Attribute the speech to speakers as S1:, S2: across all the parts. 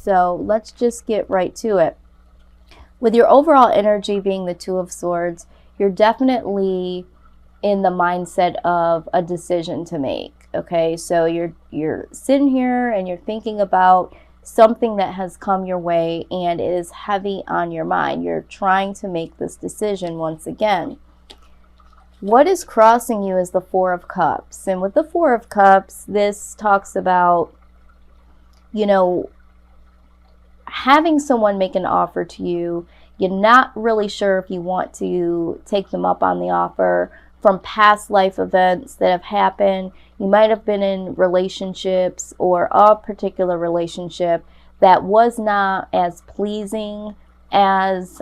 S1: So let's just get right to it. With your overall energy being the Two of Swords, you're definitely in the mindset of a decision to make. Okay, so you're sitting here and you're thinking about something that has come your way and it is heavy on your mind. You're trying to make this decision once again. What is crossing you is the Four of Cups. And with the Four of Cups, this talks about, you know, having someone make an offer to you. You're not really sure if you want to take them up on the offer from past life events that have happened. You might have been in relationships or a particular relationship that was not as pleasing as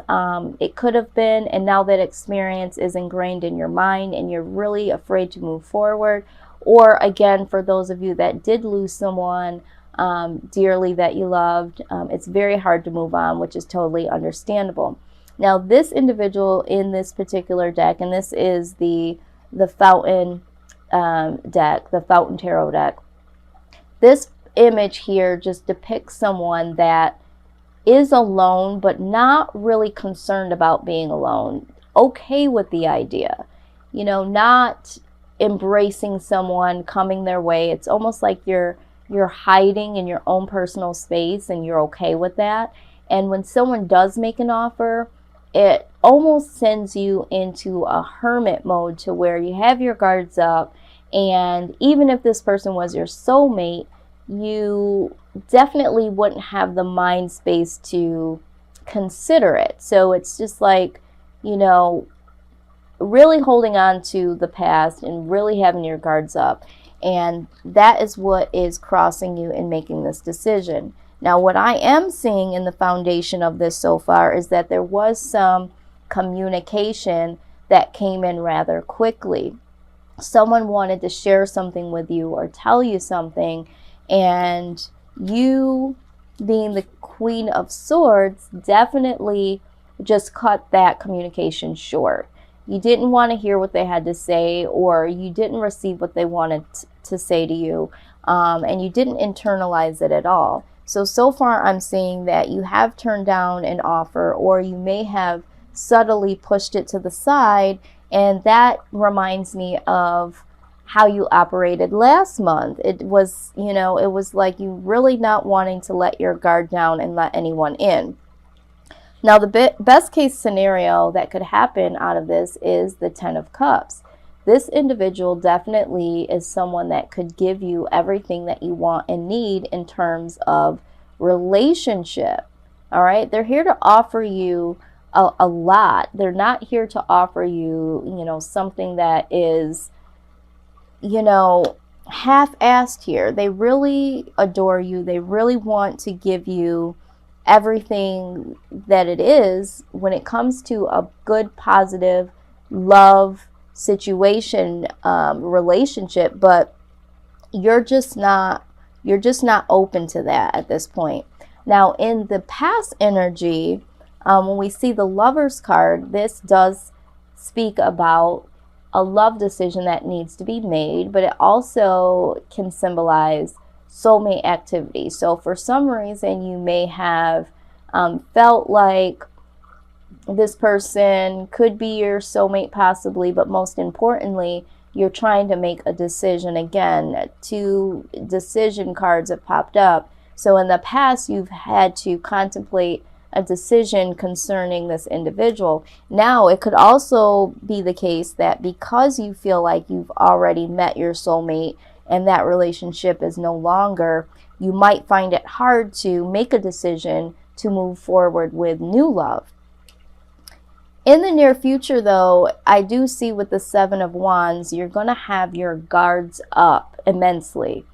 S1: it could have been, and now that experience is ingrained in your mind and you're really afraid to move forward. Or again, for those of you that did lose someone dearly that you loved, it's very hard to move on, which is totally understandable. Now, this individual in this particular deck, and this is the Fountain deck, the Fountain Tarot deck, this image here just depicts someone that is alone, but not really concerned about being alone. Okay with the idea, you know, not embracing someone coming their way. It's almost like you're hiding in your own personal space and you're okay with that. And when someone does make an offer, it almost sends you into a hermit mode to where you have your guards up. And even if this person was your soulmate, you definitely wouldn't have the mind space to consider it. So it's just like, you know, really holding on to the past and really having your guards up. And that is what is crossing you in making this decision. Now, what I am seeing in the foundation of this so far is that there was some communication that came in rather quickly. Someone wanted to share something with you or tell you something, and you, being the Queen of Swords, definitely just cut that communication short. You didn't want to hear what they had to say, or you didn't receive what they wanted to say to you, and you didn't internalize it at all. So far I'm seeing that you have turned down an offer, or you may have subtly pushed it to the side, and that reminds me of how you operated last month. It was, you know, it was like you really not wanting to let your guard down and let anyone in. Now, the best case scenario that could happen out of this is the Ten of Cups. This individual definitely is someone that could give you everything that you want and need in terms of relationship. All right, they're here to offer you a lot. They're not here to offer you, you know, something that is, you know, half-assed here. They really adore you. They really want to give you everything that it is when it comes to a good, positive love situation, relationship, but you're just not open to that at this point. Now, in the past energy, when we see the Lovers card, this does speak about a love decision that needs to be made, but it also can symbolize soulmate activity. So for some reason, you may have felt like this person could be your soulmate possibly, but most importantly, you're trying to make a decision. Again, 2 decision cards have popped up. So in the past, you've had to contemplate a decision concerning this individual. Now, it could also be the case that because you feel like you've already met your soulmate and that relationship is no longer, you might find it hard to make a decision to move forward with new love. In the near future, though, I do see with the Seven of Wands, you're going to have your guards up immensely.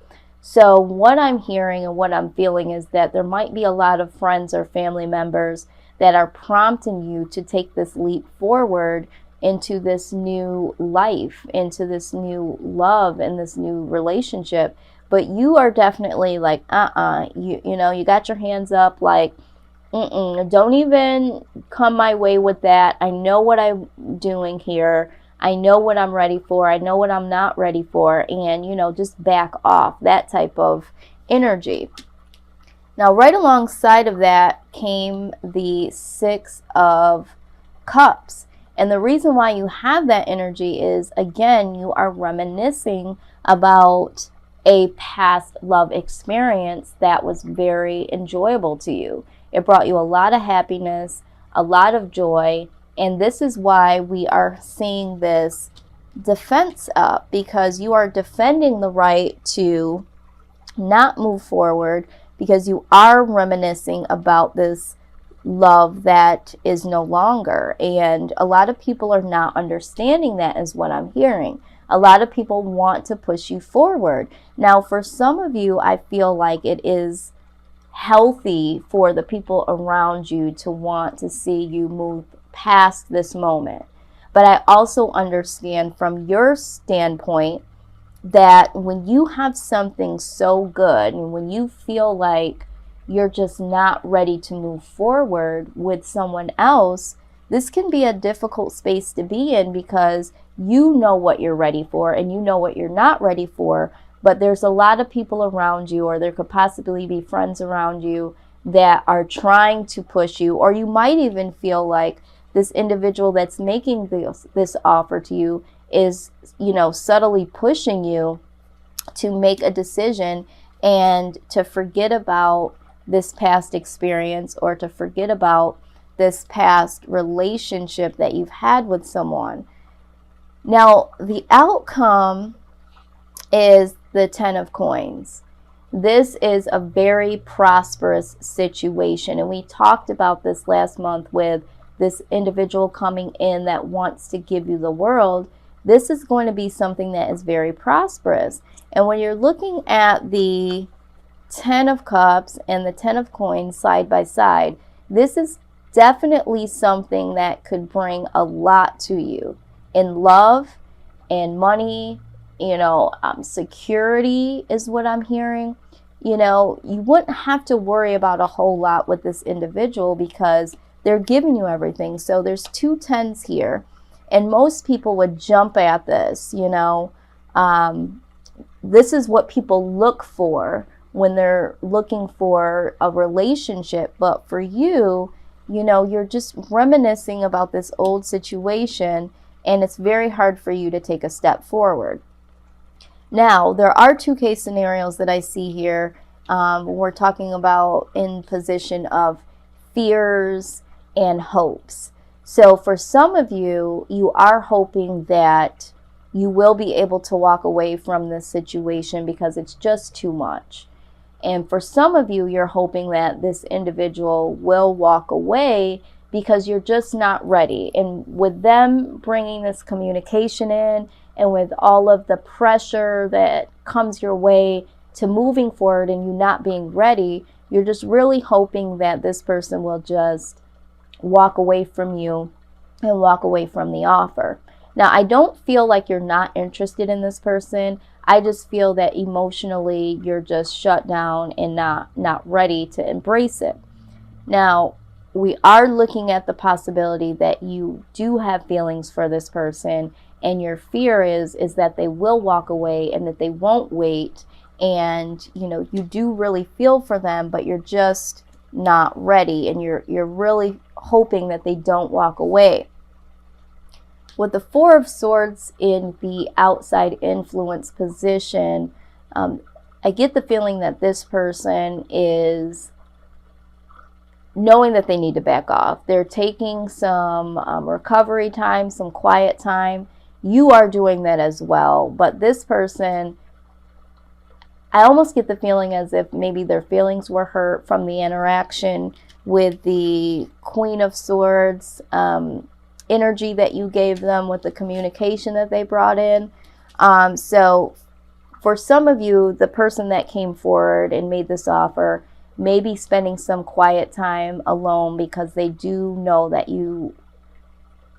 S1: So what I'm hearing and what I'm feeling is that there might be a lot of friends or family members that are prompting you to take this leap forward into this new life, into this new love and this new relationship. But you are definitely like, you know, you got your hands up like, don't even come my way with that. I know what I'm doing here. I know what I'm ready for. I know what I'm not ready for. And, you know, just back off, that type of energy. Now, right alongside of that came the Six of Cups. And the reason why you have that energy is, again, you are reminiscing about a past love experience that was very enjoyable to you. It brought you a lot of happiness, a lot of joy, and this is why we are seeing this defense up, because you are defending the right to not move forward, because you are reminiscing about this love that is no longer. And a lot of people are not understanding that, is what I'm hearing. A lot of people want to push you forward. Now, for some of you, I feel like it is healthy for the people around you to want to see you move past this moment. But I also understand from your standpoint that when you have something so good and when you feel like you're just not ready to move forward with someone else, this can be a difficult space to be in, because you know what you're ready for and you know what you're not ready for. But there's a lot of people around you, or there could possibly be friends around you that are trying to push you, or you might even feel like this individual that's making this offer to you is, subtly pushing you to make a decision and to forget about this past experience, or to forget about this past relationship that you've had with someone. Now, the outcome is the Ten of Coins. This is a very prosperous situation, and we talked about this last month with this individual coming in that wants to give you the world. This is going to be something that is very prosperous. And when you're looking at the Ten of Cups and the Ten of Coins side by side, this is definitely something that could bring a lot to you in love and money. Security is what I'm hearing. You wouldn't have to worry about a whole lot with this individual because they're giving you everything. So there's two tens here, and most people would jump at this. This is what people look for when they're looking for a relationship. But for you, you're just reminiscing about this old situation, and it's very hard for you to take a step forward. Now, there are two case scenarios that I see here. We're talking about in position of fears and hopes. So for some of you, you are hoping that you will be able to walk away from this situation because it's just too much. And for some of you, you're hoping that this individual will walk away because you're just not ready. And with them bringing this communication in, and with all of the pressure that comes your way to moving forward and you not being ready, you're just really hoping that this person will just walk away from you and walk away from the offer. Now, I don't feel like you're not interested in this person. I just feel that emotionally you're just shut down and not ready to embrace it. Now, we are looking at the possibility that you do have feelings for this person, and your fear is that they will walk away and that they won't wait. And, you do really feel for them, but you're just not ready. And you're really hoping that they don't walk away. With the Four of Swords in the outside influence position, I get the feeling that this person is knowing that they need to back off. They're taking some recovery time, some quiet time. You are doing that as well. But this person, I almost get the feeling as if maybe their feelings were hurt from the interaction with the Queen of Swords energy that you gave them with the communication that they brought in. So for some of you, the person that came forward and made this offer may be spending some quiet time alone because they do know that you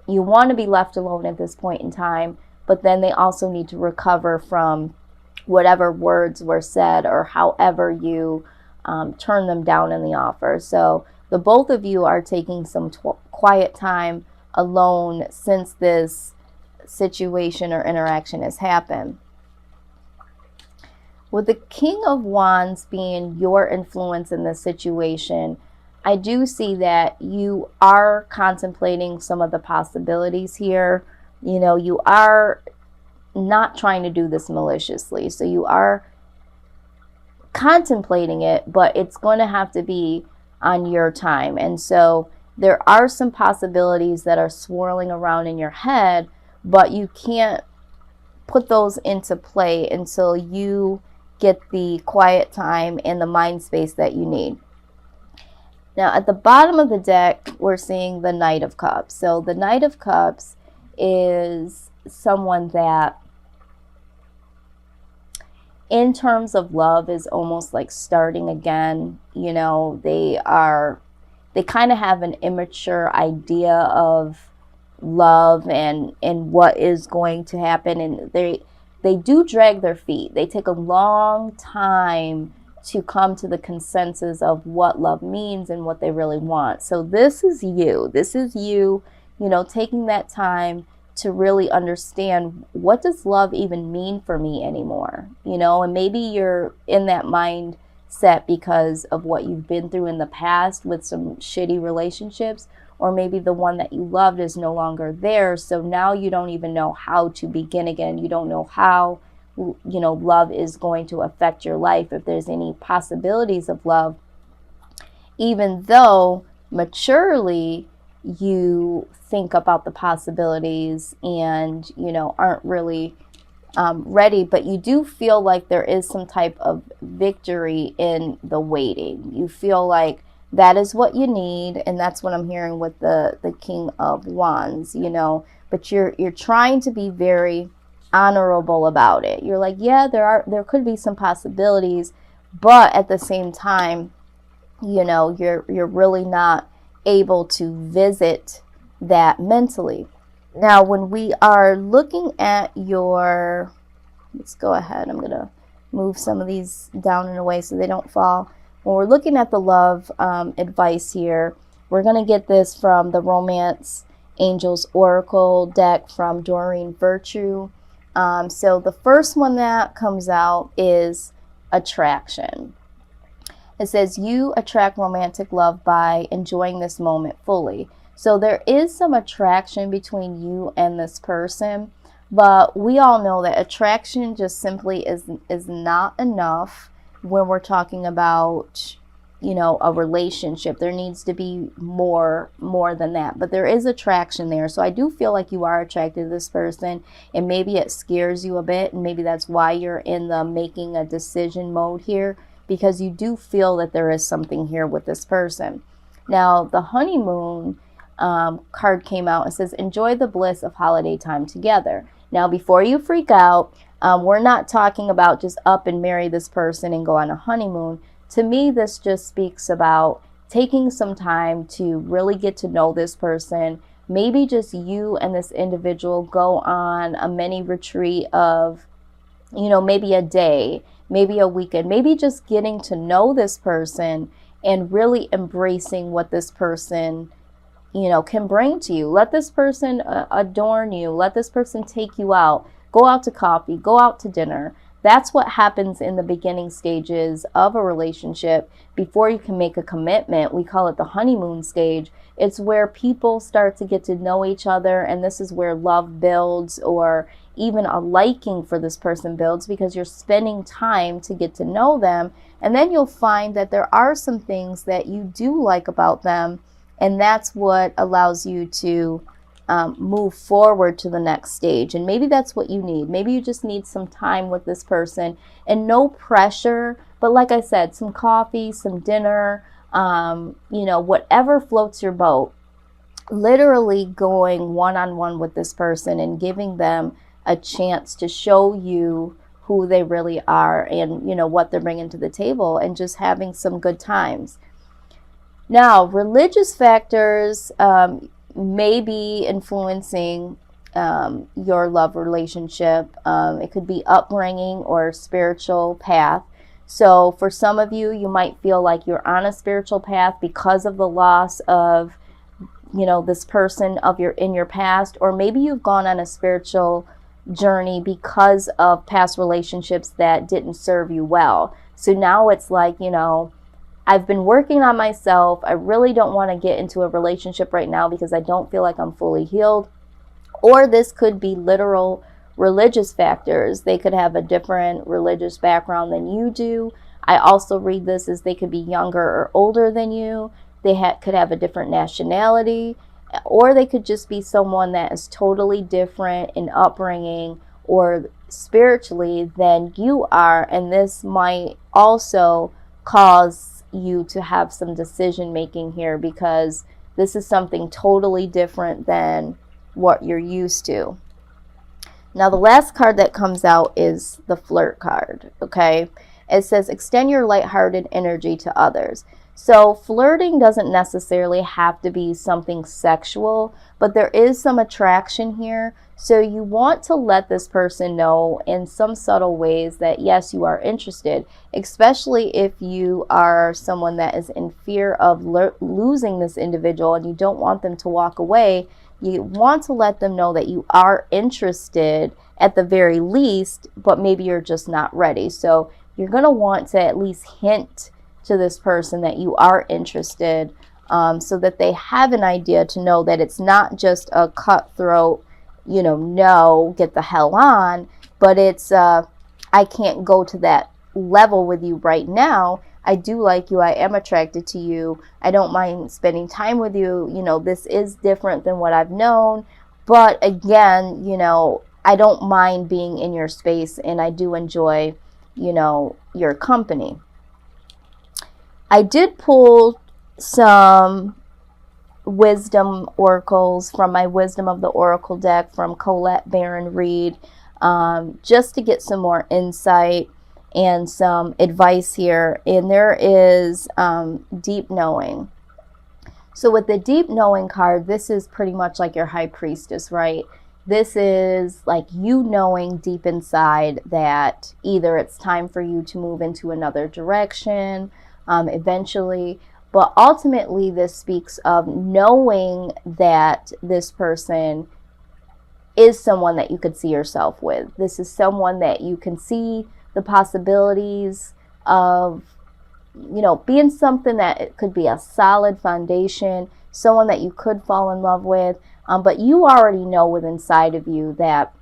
S1: want to be left alone at this point in time, but then they also need to recover from whatever words were said or however you turn them down in the offer. So the both of you are taking some quiet time alone since this situation or interaction has happened. With the King of Wands being your influence in this situation, I do see that you are contemplating some of the possibilities here. You know, you are not trying to do this maliciously. So you are contemplating it, but it's going to have to be on your time. And so there are some possibilities that are swirling around in your head, but you can't put those into play until you get the quiet time and the mind space that you need. Now, at the bottom of the deck, we're seeing the Knight of Cups. So the Knight of Cups is someone that, in terms of love, is almost like starting again. You know, they kind of have an immature idea of love and what is going to happen, and they do drag their feet. They take a long time to come to the consensus of what love means and what they really want. So this is you. This is you, you know, taking that time to really understand, what does love even mean for me anymore? You know, and maybe you're in that mindset because of what you've been through in the past with some shitty relationships, or maybe the one that you loved is no longer there. So now you don't even know how to begin again. You don't know how, you know, love is going to affect your life, if there's any possibilities of love, even though maturely you think about the possibilities and, you know, aren't really ready, but you do feel like there is some type of victory in the waiting. You feel like that is what you need, and that's what I'm hearing with the King of Wands, you know, but you're trying to be very honorable about it. You're like, yeah, there could be some possibilities, but at the same time, you know, you're really not able to visit that mentally. Now, when we are looking at your, let's go ahead, I'm gonna move some of these down in a way so they don't fall. When we're looking at the love advice here, we're gonna get this from the Romance Angels Oracle deck from Doreen Virtue. So the first one that comes out is attraction. It says, you attract romantic love by enjoying this moment fully. So there is some attraction between you and this person, but we all know that attraction just simply is not enough when we're talking about, you know, a relationship. There needs to be more than that, but there is attraction there. So I do feel like you are attracted to this person, and maybe it scares you a bit, and maybe that's why you're in the making a decision mode here, because you do feel that there is something here with this person. Now, the honeymoon card came out and says, enjoy the bliss of holiday time together. Now, before you freak out, we're not talking about just up and marry this person and go on a honeymoon. To me, this just speaks about taking some time to really get to know this person. Maybe just you and this individual go on a mini retreat of, you know, maybe a day, maybe a weekend, maybe just getting to know this person and really embracing what this person, you know, can bring to you. Let this person adorn you. Let this person take you out. Go out to coffee. Go out to dinner. That's what happens in the beginning stages of a relationship before you can make a commitment. We call it the honeymoon stage. It's where people start to get to know each other, and this is where love builds, or even a liking for this person builds, because you're spending time to get to know them. And then you'll find that there are some things that you do like about them, and that's what allows you to move forward to the next stage. And maybe that's what you need. Maybe you just need some time with this person, and no pressure, but like I said, some coffee, some dinner, you know, whatever floats your boat. Literally going one-on-one with this person and giving them a chance to show you who they really are, and, you know, what they're bringing to the table, and just having some good times. Now, religious factors may be influencing your love relationship. It could be upbringing or spiritual path. So for some of you, you might feel like you're on a spiritual path because of the loss of, you know, this person in your past, or maybe you've gone on a spiritual journey because of past relationships that didn't serve you well. So now it's like, you know, I've been working on myself. I really don't want to get into a relationship right now because I don't feel like I'm fully healed. Or this could be literal religious factors. They could have a different religious background than you do. I also read this as they could be younger or older than you. They could have a different nationality, or they could just be someone that is totally different in upbringing or spiritually than you are. And this might also cause you to have some decision making here, because this is something totally different than what you're used to. Now, the last card that comes out is the flirt card, okay? It says, extend your lighthearted energy to others. So flirting doesn't necessarily have to be something sexual, but there is some attraction here. So you want to let this person know in some subtle ways that, yes, you are interested, especially if you are someone that is in fear of losing this individual and you don't want them to walk away. You want to let them know that you are interested at the very least, but maybe you're just not ready. So you're going to want to at least hint to this person that you are interested, so that they have an idea to know that it's not just a cutthroat, you know, no, get the hell on, but it's, I can't go to that level with you right now. I do like you. I am attracted to you. I don't mind spending time with you. You know, this is different than what I've known. But again, you know, I don't mind being in your space, and I do enjoy, you know, your company. I did pull some wisdom oracles from my Wisdom of the Oracle deck from Colette Baron Reed, just to get some more insight and some advice here. And there is deep knowing. So with the deep knowing card, this is pretty much like your high priestess, right? This is like you knowing deep inside that either it's time for you to move into another direction eventually, but ultimately this speaks of knowing that this person is someone that you could see yourself with. This is someone that you can see the possibilities of, you know, being something that it could be a solid foundation, someone that you could fall in love with, but you already know within inside of you that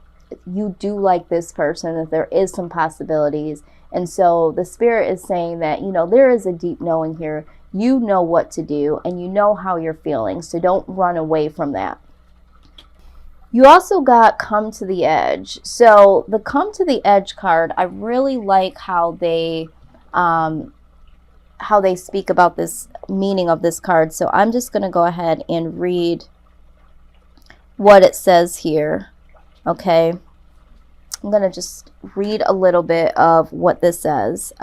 S1: you do like this person, that there is some possibilities. And so the spirit is saying that, you know, there is a deep knowing here. You know what to do, and you know how you're feeling, so don't run away from that. You also got Come to the Edge. So the Come to the Edge card, I really like how they speak about this meaning of this card. So I'm just going to go ahead and read what it says here. Okay. I'm going to just read a little bit of what this says.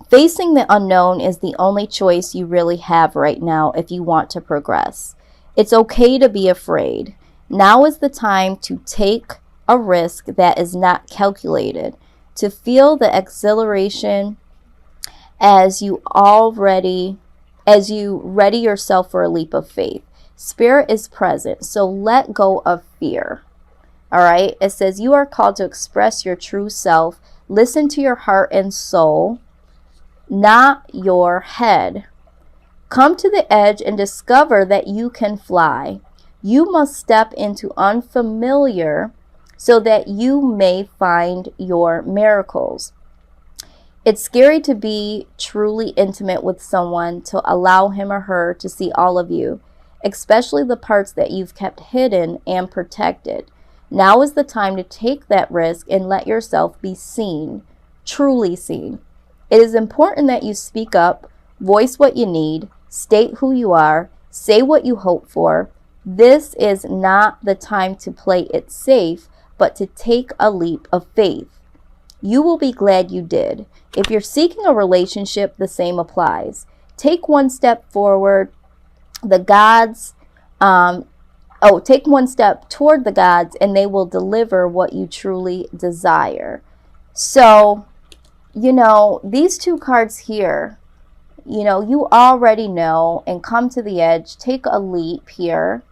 S1: Facing the unknown is the only choice you really have right now if you want to progress. It's okay to be afraid. Now is the time to take a risk that is not calculated, to feel the exhilaration as you ready yourself for a leap of faith. Spirit is present, so let go of fear. All right, it says you are called to express your true self. Listen to your heart and soul, not your head. Come to the edge and discover that you can fly. You must step into unfamiliar so that you may find your miracles. It's scary to be truly intimate with someone, to allow him or her to see all of you, especially the parts that you've kept hidden and protected. Now is the time to take that risk and let yourself be seen, truly seen. It is important that you speak up, voice what you need, state who you are, say what you hope for. This is not the time to play it safe, but to take a leap of faith. You will be glad you did. If you're seeking a relationship, the same applies. Take one step forward. Take one step toward the gods, and they will deliver what you truly desire. So, you know, these two cards here, you know, you already know, and come to the edge, take a leap here.